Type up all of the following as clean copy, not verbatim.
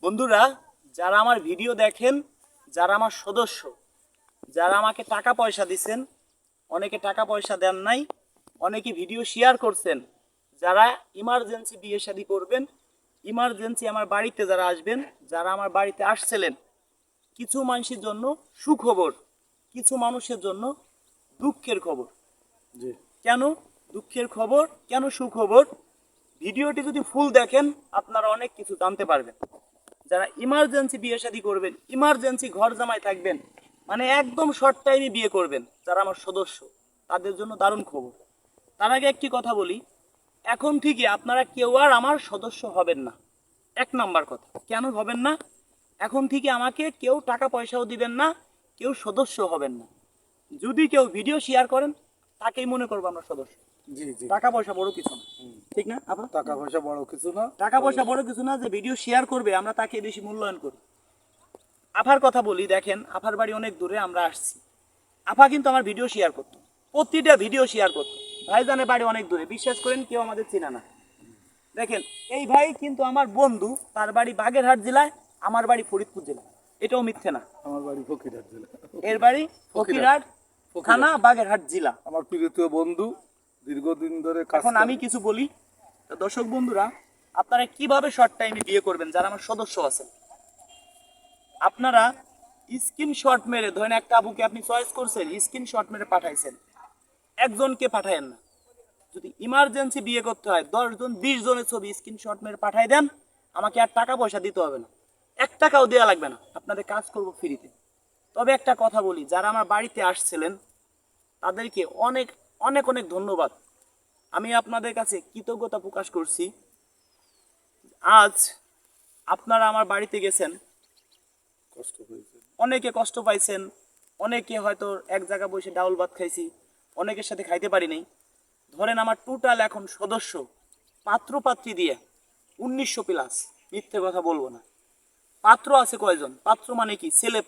বন্ধুরা, যারা আমার ভিডিও দেখেন, যারা আমার সদস্য, যারা আমাকে টাকা পয়সা দিচ্ছেন, অনেকে টাকা পয়সা দেন নাই, অনেকে ভিডিও শেয়ার করছেন, যারা ইমার্জেন্সি বিয়ে শাদী করবেন, ইমার্জেন্সি আমার বাড়িতে যারা আসবেন, যারা আমার বাড়িতে আসছিলেন, কিছু মানুষের জন্য সুখবর, কিছু মানুষের জন্য দুঃখের খবর। কেন দুঃখের খবর, কেন সুখবর? ভিডিওটি যদি ফুল দেখেন আপনারা অনেক কিছু জানতে পারবেন। যারা ইমার্জেন্সি বিয়ে শাদী করবেন, ইমার্জেন্সি ঘর জামাই থাকবেন, মানে একদম শর্ট টাইমে বিয়ে করবেন, যারা আমার সদস্য, তাদের জন্য দারুণ খবর। তার আগে একটি কথা বলি, এখন থেকে আপনারা কেউ আর আমার সদস্য হবেন না। এক নাম্বার কথা, কেন হবেন না? এখন থেকে আমাকে কেউ টাকা পয়সাও দিবেন না, কেউ সদস্য হবেন না। যদি কেউ ভিডিও শেয়ার করেন, তাকেই মনে করবো আমরা সদস্য। টাকা পয়সা বড় কিছু না, ঠিক না? আপনার টাকা পয়সা বড় কিছু না, টাকা পয়সা বড় কিছু না, যে ভিডিও শেয়ার করবে আমরা তাকে বেশি মূল্যায়ন করি। আফার কথা বলি, দেখেন আফার বাড়ি অনেক দূরে, আমরা আসছি। আফা কিন্তু আমার ভিডিও শেয়ার করতো, প্রতিটা ভিডিও শেয়ার করতো। ভাইজানের বাড়ি অনেক দূরে, বিশ্বাস করেন কেউ আমাদের চেনা না। দেখেন এই ভাই কিন্তু আমার বন্ধু, তার বাড়ি বাগেরহাট জেলায়, আমার বাড়ি ফরিদপুর জেলায়। এটাও মিথ্যে না। আমার বাড়ি ফকিরহাট জেলা, এর বাড়ি ফকিরহাট থানা, বাগেরহাট জেলা। আমার প্রিয় বন্ধু, দীর্ঘদিন ধরে এখন আমি কিছু বলি, তো দর্শক বন্ধুরা, আপনারা কিভাবে শর্ট টাইমে বিয়ে করবেন যারা আমার সদস্য আছেন, আপনারা স্ক্রিনশট মেরে, ধরেন একটা আবুকে আপনি চয়েস করছেন, স্ক্রিনশট মেরে পাঠাইছেন, একজনকে পাঠায়েন না। যদি ইমার্জেন্সি বিয়ে করতে হয় 10 জন 20 জনের ছবি স্ক্রিনশট মেরে পাঠাই দেন, আমাকে আর টাকা পয়সা দিতে হবে না, 1 টাকাও দেওয়া লাগবে না, আপনাদের কাজ করব ফ্রিতে। তবে একটা কথা বলি, যারা আমার বাড়িতে আসছিলেন তাদেরকে অনেক অনেক অনেক ধন্যবাদ। আমি আপনাদের কাছে কৃতজ্ঞতা প্রকাশ করছি। আজ আপনারা আমার বাড়িতে গেছেন, কষ্ট হয়েছে। অনেকে কষ্ট পাইছেন, অনেকে হয়তো এক জায়গা বসে ডাউল ভাত খাইছি, অনেকের সাথে খাইতে পারি নাই। ধরেন আমার টোটাল এখন সদস্য পাত্র পাত্রী দিয়ে 1900 প্লাস, মিথ্যে কথা বলবো না। পাত্র আছে কয়জন? পাত্র মানে কি? ছেলে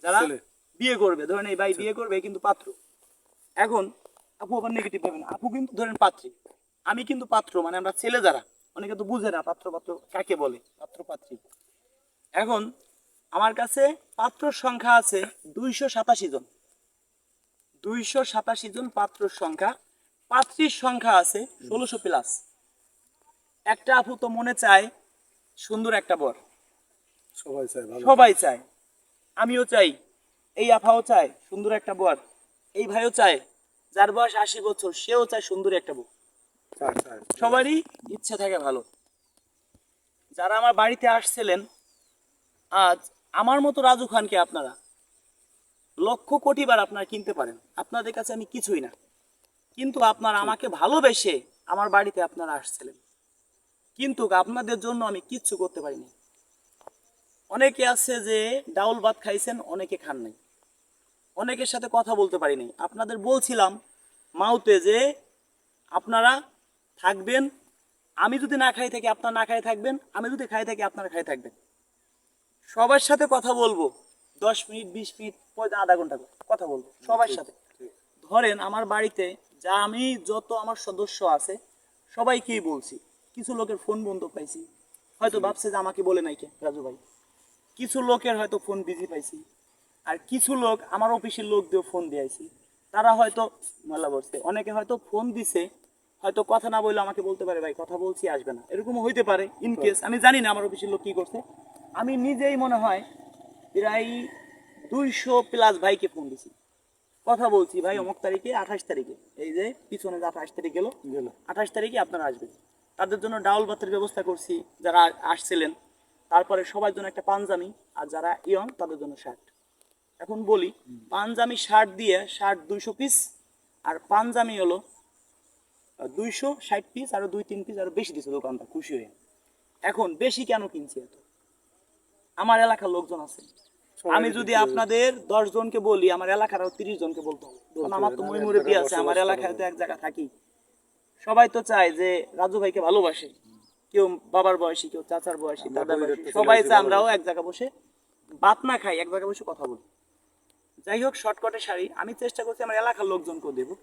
যারা ছেলে। বিয়ে করবে, ধরেন এই ভাই বিয়ে করবে কিন্তু পাত্র। এখন আপু আবার নেগেটিভ পাবেন, আপু কিন্তু ধরেন পাত্রী, আমি কিন্তু পাত্র, মানে আমরা ছেলে যারা, অনেকে তো বুঝে না পাত্র পাত্র কাকে বলে, পাত্র পাত্রী। এখন আমার কাছে পাত্রর সংখ্যা আছে 287 জন, 287 জন পাত্রর সংখ্যা। পাত্রীর সংখ্যা আছে 1600 প্লাস। একটা আপু তো মনে চায় সুন্দর একটা বর, সবাই চায় ভালো। সবাই চায়, আমিও চাই, এই আফাও চায় সুন্দর একটা বর, এই ভাইও চায়, যার বয়স 80 বছর সেও চায় সুন্দর একটা বউ। চায়। সবারই ইচ্ছা থাকে ভালো। যারা আমার বাড়িতে আসছিলেন, আজ আমার মতো রাজু খানকে আপনারা লক্ষ কোটি বার আপনারা কিনতে পারেন, আপনাদের কাছে আমি কিছুই না, কিন্তু আপনারা আমাকে ভালোবেসে আমার বাড়িতে আপনারা আসছিলেন, কিন্তু আপনাদের জন্য আমি কিচ্ছু করতে পারিনি। অনেকে আছে যে ডাউল ভাত খাইছেন, অনেকে খান নাই, অনেকের সাথে কথা বলতে পারিনি। আপনাদের বলছিলাম মাউতে যে আপনারা থাকবেন, আমি যদি না খাই থাকি আপনারা না খাই থাকবেন, আমি যদি খাই থাকি আপনারা খাই থাকবেন। সবার সাথে কথা বলবো, 10 মিনিট 20 মিনিট আধা ঘন্টা করে কথা বলবো সবার সাথে। ধরেন আমার বাড়িতে যা আমি যত আমার সদস্য আছে সবাইকেই বলছি। কিছু লোকের ফোন বন্ধ পাইছি, হয়তো ভাবছে যে আমাকে বলে নাই কে রাজু ভাই। কিছু লোকের হয়তো ফোন বিজি পাইছি, আর কিছু লোক আমার অফিসের লোক দিয়ে ফোন দিয়েছি, তারা হয়তো মেলা বসছে। অনেকে হয়তো ফোন দিছে, হয়তো কথা না বললে আমাকে বলতে পারে ভাই কথা বলছি আসবে না, এরকমও হইতে পারে। ইন কেস আমি জানি না আমার অফিসের লোক কি করছে। আমি নিজেই মনে হয় প্রায় 200 প্লাস ভাইকে ফোন দিছি, কথা বলছি ভাই অমুক তারিখে 28 তারিখে, এই যে পিছনে যে 28 তারিখ গেল, 28 তারিখে আপনারা আসবেন। তাদের জন্য ডাউল ভাতের ব্যবস্থা করছি যারা আসছিলেন। তারপরে সবার জন্য একটা পাঞ্জামি, আর যারা ইয়ং তাদের জন্য শার্ট। এখন বলি, পাঞ্জামি শার্ট দিয়ে শার্ট 200 পিস, আর পাঞ্জামি হলো 260 পিস, আরো 2-3 পিস আরো বেশি দিচ্ছে দোকানটা খুশি হয়ে। এখন বেশি কেন কিনছি এত? আমার এলাকার লোকজন আছে, আমি যদি আপনাদের 10 জনকে বলি, আমার এলাকার 30 জনকে বলতে হবে, কারণ আমার তো মুরব্বি আছে, আমার এলাকায় তো এক জায়গা থাকি। সবাই তো চায় যে রাজু ভাইকে ভালোবাসে, কেউ বাবার বয়সী, কেউ চাচার বয়সী, দাদার বয়সী, সবাই চায় আমরাও এক জায়গা বসে ভাত না খাই, এক জায়গায় বসে কথা বলি। যাই হোক, শর্টকাটে শাড়ি আমি চেষ্টা করছি আমার এলাকার লোকজনকেও দেবো,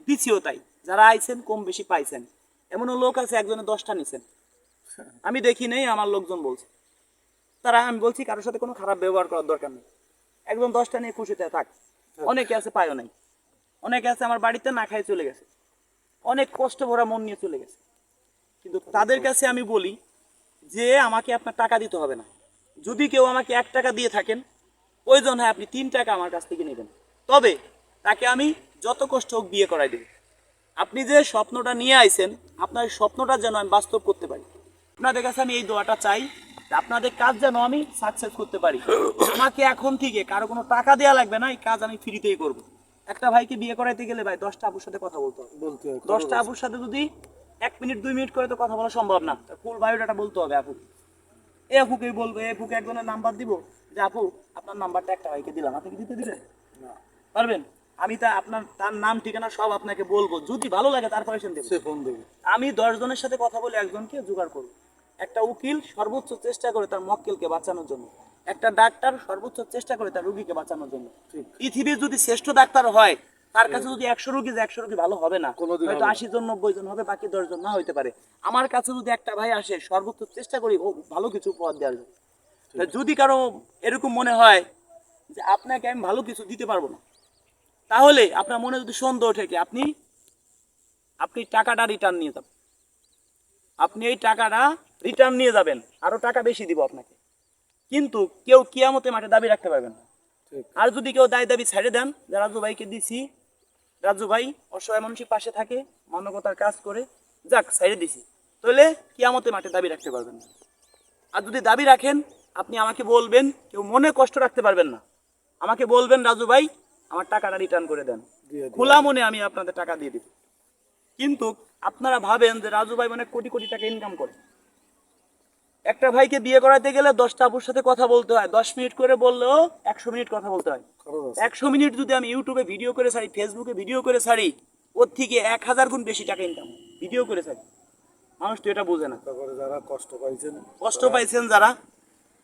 দিছিও তাই। যারা আইছেন কম বেশি পাইছেন, এমনও লোক আছে একজনে 10টা নিছেন, আমি দেখি নেই, আমার লোকজন বলছে। আপনারা, আমি বলছি কারোর সাথে কোনো খারাপ ব্যবহার করার দরকার নেই, একদম 10টা নিয়ে খুশিতে থাক। অনেকে আছে পায়ও নাই, অনেকে আছে আমার বাড়িতে না খাই চলে গেছে, অনেক কষ্ট ভরা মন নিয়ে চলে গেছে। কিন্তু তাদের কাছে আমি বলি যে আমাকে আপনার টাকা দিতে হবে না। যদি কেউ আমাকে 1 টাকা দিয়ে থাকেন, প্রয়োজন হয় আপনি 3 টাকা আমার কাছ থেকে নেবেন, তবে তাকে আমি যত কষ্ট হোক বিয়ে করাই দেব। আপনি যে স্বপ্নটা নিয়ে আইছেন, আপনার এই স্বপ্নটা যেন আমি বাস্তব করতে পারি। আপনাদের কাছে আমি এই দোয়াটা চাই যে আপনাদের কাজ যেন আমি সাকসেস করতে পারি। আমাকে এখন থেকে কারো কোনো টাকা দেওয়া লাগবে না, এই কাজ আমি ফ্রিতেই করব। একটা ভাইকে বিয়ে করাইতে গেলে ভাই 10টা আপুর সাথে কথা বলতে হবে। বলতে হয় 10টা আপুর সাথে যদি 1 মিনিট 2 মিনিট করে তো কথা বলা সম্ভব না, ফুল বায়োডাটা বলতে হবে আপু। এই আপুকেই বলবো, এই আপুকে একজনের নাম্বার দিব যে আপু আপনার নাম্বারটা একটা ভাইকে দিলাম, আপনি কি দিতে দিবেন? না, পারবেন? আমি তার নাম ঠিকানা সব আপনাকে বলবো, যদি ভালো লাগে তার পয়সা দেবো। সে ফোন দেবে। আমি 10 জনের সাথে কথা বলে একজনকে জোগাড় করবো। একটা উকিল সর্বোচ্চ চেষ্টা করে তার মক্কেলকে বাঁচানোর জন্য, একটা ডাক্তার সর্বোচ্চ চেষ্টা করে তার রোগীকে বাঁচানোর জন্য। ঠিক। পৃথিবীর যদি শ্রেষ্ঠ ডাক্তার হয়, তার কাছে যদি 100 রোগী যে 100 রোগী ভালো হবে না, কোনোদিন হয়তো হবে না। 80 জন 90 জন হবে, বাকি 10 জন না হইতে পারে। আমার কাছে যদি একটা ভাই আসে, সর্বোচ্চ চেষ্টা করি ও ভালো কিছু উপহার দেওয়ার জন্য। তা যদি কারো এরকম মনে হয় যে আপনাকে আমি ভালো কিছু দিতে পারবো না, তাহলে আপনার মনে যদি সন্দেহ থেকে আপনি টাকাটা রিটার্ন নিয়ে যাবেন। আপনি এই টাকাটা রিটার্ন নিয়ে যাবেন, আরো টাকা বেশি দিব আপনাকে, কিন্তু কেউ কিয়ামতের মাঠে দাবি রাখতে পারবেন না। ঠিক। আর যদি কেউ দাবি ছেড়ে দেন, যে রাজু ভাইকে দিছি, রাজু ভাই অসহায় মানুষের পাশে থাকে, মানবতার কাজ করে, যাক ছেড়ে দিছি, তাহলে কিয়ামতের মাঠে দাবি রাখতে পারবেন না। আর যদি দাবি রাখেন, আপনি আমাকে বলবেন, কেউ মনে কষ্ট রাখতে পারবেন না, আমাকে বলবেন রাজু ভাই আমার টাকাটা রিটার্ন করে দেন, দিয়ে দিও। খোলা মনে আমি আপনাদের টাকা দিয়ে দিব। কিন্তু আপনারা ভাবেন যে রাজু ভাই মানে কোটি কোটি টাকা ইনকাম করে। একটা ভাইকে বিয়ে করাতে গেলে 10টা আপুর সাথে কথা বলতে হয়, 10 মিনিট করে বললেও 100 মিনিট কথা বলতে হয়। খরচ আছে। 100 মিনিট যদি আমি ইউটিউবে ভিডিও করে ছাড়ি, ফেসবুকে ভিডিও করে ছাড়ি, ওর থেকে 1000 গুণ বেশি টাকা ইনকাম ভিডিও করে ছাড়ি। মানুষ তো এটা বোঝে না। তারপরে যারা কষ্ট পাইছেন, কষ্ট পাইছেন যারা,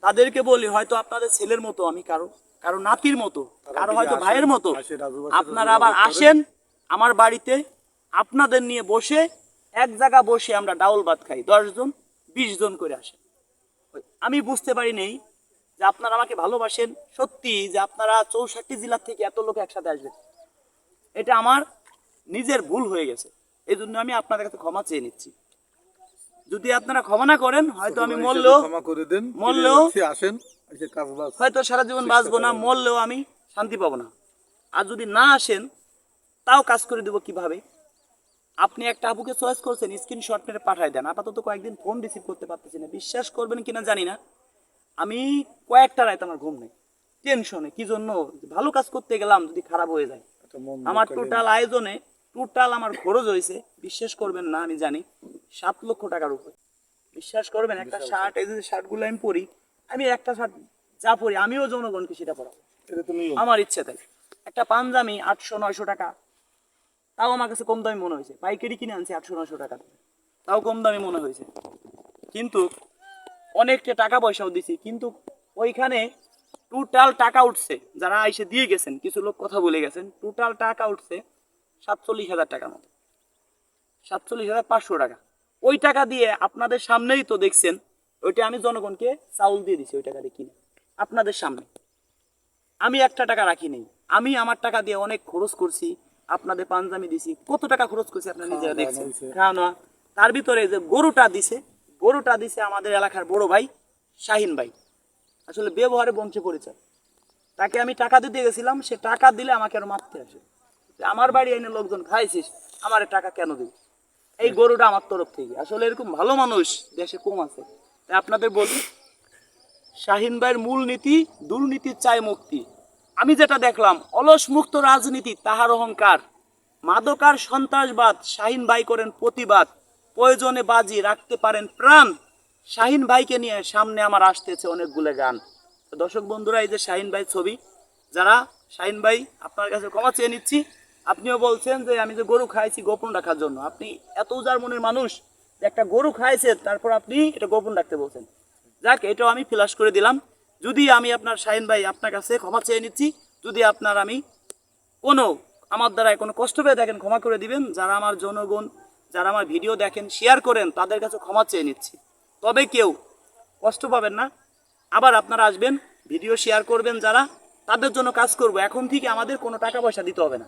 তাদেরকে বলি হয়তো আপনাদের ছেলের মতো আমি, কারো নাতির মতো, কারো হয়তো ভাইয়ের মতো। আসে রাজু ভাইয়ের সাথে আপনারা আবার যোগাযোগ আসেন আমার বাড়িতে, আপনাদের নিয়ে বসে এক জায়গা বসে আমরা ডাউল ভাত খাই, 10 জন 20 জন করে আসেন। আমি বুঝতে পারি নেই যে আপনারা আমাকে ভালোবাসেন সত্যি, যে আপনারা 64 জেলার থেকে এত লোক একসাথে আসবেন। এটা আমার নিজের ভুল হয়ে গেছে, এই জন্য আমি আপনাদের কাছে ক্ষমা চেয়ে নিচ্ছি। যদি আপনারা ক্ষমা না করেন, হয়তো আমি ছোট ভাই মরলেও হিসেবে ক্ষমা করে দেন। মরলেও ফিরে যাচ্ছি, আসেন এসে কাজ বাজ। হয়তো সারা জীবন বাঁচবো না, মরলেও আমি শান্তি পাবো না। আর যদি না আসেন, তাও কাজ করে দেবো কিভাবে? আপনি একটা আপুকে চয়েস করছেন, স্ক্রিনশট মেরে পাঠায় দেন। আপাতত কয়েকদিন ফোন রিসিভ করতে পারতেছি না, বিশ্বাস করবেন কিনা জানি না, আমি কয়েকটা রাত আমার ঘুম নেই, টেনশনে। কি জন্য? ভালো কাজ করতে গেলাম যদি খারাপ হয়ে যায়। একটা মন আমার দুঃখ টোটাল আয়োজনে আমার খরচ হয়েছে, বিশ্বাস করবেন না আমি জানি, 7 লক্ষ টাকার উপরে। বিশ্বাস করবেন, একটা শার্ট, এই যে শার্টগুলো আমি পরি, আমি একটা শার্ট যা পরি আমিও জনগণকে সেটা পরাবো, এটা তুমি আমার ইচ্ছে তাই। একটা পাঞ্জাবি 800-900 টাকা, তাও আমার কাছে কম দামি মনে হয়েছে। পাইকারি কিনে আনছি 800-900 টাকা, তাও কম দামি মনে হয়েছে। কিন্তু অনেকটা টাকা পয়সাও দিছি, কিন্তু ওইখানে টোটাল টাকা উঠছে, যারা এসে দিয়ে গেছেন, কিছু লোক কথা বলে গেছেন, টোটাল টাকা উঠছে 47,000 টাকার মতো, 47,500 টাকা। ওই টাকা দিয়ে আপনাদের সামনেই তো দেখছেন, ওইটা আমি জনগণকে চাউল দিয়ে দিছি ওই টাকা দিয়ে কিনে, আপনাদের সামনে। আমি একটা টাকা রাখি নেই, আমি আমার টাকা দিয়ে অনেক খরচ করছি, আপনাদের পাঞ্জাবি দিছি, কত টাকা খরচ করছি আপনারা নিজেরা দেখছেন। খাওয়া, তার ভিতরে যে গরুটা দিছে আমাদের এলাকার বড় ভাই শাহিন ভাই, আসলে ব্যবহারে বংশে পরিচয়। তাকে আমি টাকা দিতে গেছিলাম, সে টাকা দিলে আমাকে আরো মারতে আসে, যে আমার বাড়ি এনে লোকজন খাইছিস, আমার টাকা কেন দিবি? এই গরুটা আমার তরফ থেকে। আসলে এরকম ভালো মানুষ দেশে কম আছে। তাই আপনাদের বলি, শাহিন ভাইয়ের মূল নীতি দুর্নীতির চায় মুক্তি। আমি যেটা দেখলাম, অলস মুক্ত রাজনীতি তাহার অহংকার, মাদকার সন্ত্রাসবাদ শাহিন ভাই করেন প্রতিবাদ, প্রয়োজনে বাজি রাখতে পারেন প্রাণ। শাহিন ভাইকে নিয়ে সামনে আমার আসতেছে অনেকগুলো গান। তো দর্শক বন্ধুরা, এই যে শাহিন ভাই ছবি, যারা শাহিন ভাই আপনার কাছে ক্ষমা চেয়ে নিচ্ছি। আপনিও বলছেন যে আমি যে গরু খাইছি গোপন রাখার জন্য, আপনি এত উজার মনের মানুষ যে একটা গরু খাইছেন, তারপর আপনি এটা গোপন রাখতে বলছেন। যাক, এটাও আমি ফ্ল্যাশ করে দিলাম। যদি আমি আপনার শাহিন ভাই আপনার কাছে ক্ষমা চেয়ে নিচ্ছি, যদি আপনার আমি কোনো আমার দ্বারা কোনো কষ্ট পেয়ে দেখেন, ক্ষমা করে দিবেন। যারা আমার জনগণ, যারা আমার ভিডিও দেখেন, শেয়ার করেন, তাদের কাছে ক্ষমা চেয়ে নিচ্ছি। তবে কেউ কষ্ট পাবেন না, আবার আপনারা আসবেন, ভিডিও শেয়ার করবেন যারা, তাদের জন্য কাজ করব। এখন থেকে আমাদের কোনো টাকা পয়সা দিতে হবে না,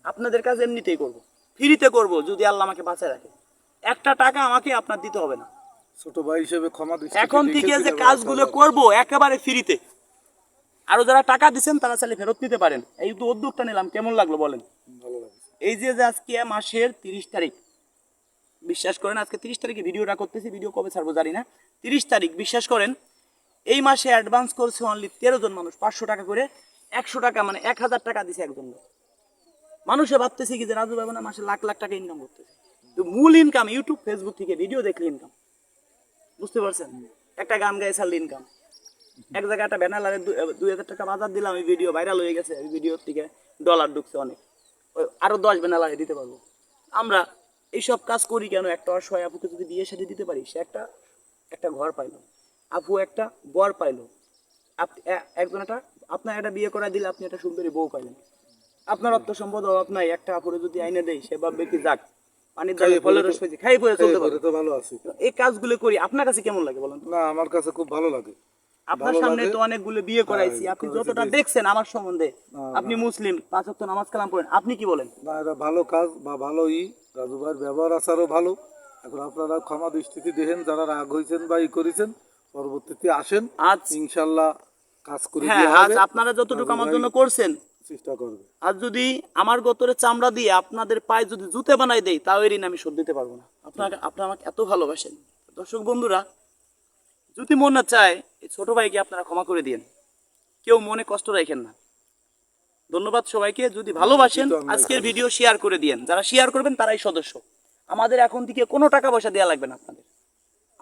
আপনাদের কাজ এমনিতেই করব, ফ্রিতে করব যদি আল্লাহ আমাকে বাঁচায় রাখে। একটা টাকা আমাকে আপনার দিতে হবে না। ছোট ভাই হিসেবে ক্ষমা দৃষ্টি এখন থেকে যে কাজগুলো করব একেবারে ফ্রিতে। আরো যারা টাকা দিচ্ছেন তারা চাইলে ফেরত নিতে পারেন। এই তো উদ্যোগটা নিলাম, কেমন লাগলো বলেন? ভালো লাগছে। এই যে আজকে মাসের 30 তারিখ, বিশ্বাস করেন আজকে 30 তারিখে ভিডিওটা করতেছি, ভিডিও কবে ছাড়বো জানি না। 30 তারিখ, বিশ্বাস করেন এই মাসে অ্যাডভান্স করছে অনলি 13 জন মানুষ, 500 টাকা করে। 100 টাকা মানে 1000 টাকা দিছে একজন লোক। মানুষে ভাবতেছে কি যে রাজু ভাই না মাসে লাখ লাখ টাকা ইনকাম করতেছে। তো মূল ইনকাম ইউটিউব ফেসবুক থেকে ভিডিও দেখলে ইনকাম, বুঝতে পারছেন? একটা গান গায়ে ছাড়লে ইনকাম, এক জায়গায় একটা ব্যানার 2000 টাকা বাজার দিলাম, এই ভিডিও ভাইরাল হয়ে গেছে, এই ভিডিও থেকে ডলার ঢুকছে অনেক, আরো 10 ব্যানার দিতে পারবো। আমরা এইসব কাজ করি কেন? একটা অসহায় আপুকে যদি বিয়ে শাদী দিতে পারি, সে একটা ঘর পাইলো, আপু একটা বর পাইলো, একজন একটা আপনার একটা বিয়ে করা দিলে আপনি একটা সুন্দরী বউ পাইলেন। আপনার অর্থ সম্পদ অভাব নাই, একটা আপুরে যদি আইনে দেয় সে ভাববে কি যাক পানির দামে ফলের রস পেয়েছে, খাই পরে চলতে পারে। তো ভালো আছি। এই কাজগুলো করি, আপনার কাছে কেমন লাগে বলেন তো? না, আমার কাছে খুব ভালো লাগে। আপনার সামনে তো অনেকগুলো বিয়ে করাইছি, আপনি যতটা দেখছেন আমার সম্বন্ধে, আপনি মুসলিম, 5 ওয়াক্ত নামাজ কালাম পড়েন, আপনি কি বলেন? না, এটা ভালো কাজ বা ভালোই। রাজু ভাইয়ের ব্যবহার আচারও ভালো। এখন আপনারা ক্ষমা দৃষ্টিতে দেখেন, যারা রাগ হয়েছেন বা ই করেছেন, পরবর্তীতে আসেন, আজ ইনশাল্লাহ কাজ করে হ্যাঁ, দেওয়া আজ হবে। আপনারা যতটুকু আমার রাজু জন্য ভাই করছেন, চেষ্টা করবে। আর যদি আমার গোতরে চামড়া দিয়ে আপনাদের পায়ে যদি জুতে বানাই দেই, তাও এর ঋণ আমি শোধ দিতে পারবো না। আপনারা আমাকে এত ভালোবাসেন। দর্শক বন্ধুরা, যদি মনে চায় এই ছোট ভাইকে আপনারা ক্ষমা করে দিন, কেউ মনে কষ্ট রাখেন না। ধন্যবাদ সবাইকে। যদি ভালোবাসেন আজকের ভিডিও শেয়ার করে দিন, যারা শেয়ার করবেন তারাই সদস্য। আমাদের এখন থেকে কোনো টাকা পয়সা দেওয়া লাগবে না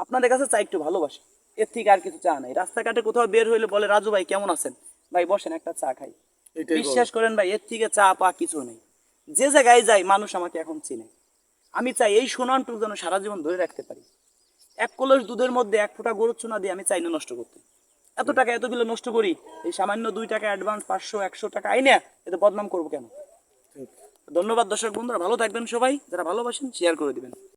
আপনাদের কাছে চাই একটু ভালোবাসা, এর থেকে আর কিছু চা নাই। রাস্তাঘাটে কোথাও বের হইলে বলে রাজু ভাই কেমন আছেন, ভাই বসেন একটা চা খাই, এটাই বিশ্বাস করেন ভাই এর থেকে চা পা কিছু নেই। যে জায়গায় যাই মানুষ আমাকে এখন চিনে। আমি চাই এই সুনামটুকু যেন সারা জীবন ধরে রাখতে পারি। 1 কলস দুধের মধ্যে 1 ফোঁটা গরুর চুনা দিয়ে আমি চাই না নষ্ট করতে। এত টাকা এতগুলো নষ্ট করি, এই সামান্য 2 টাকা অ্যাডভান্স 500-100 টাকা আইনে এতে বদনাম করবো কেন? ঠিক। ধন্যবাদ দর্শক বন্ধুরা, ভালো থাকবেন সবাই, যারা ভালোবাসেন শেয়ার করে দিবেন।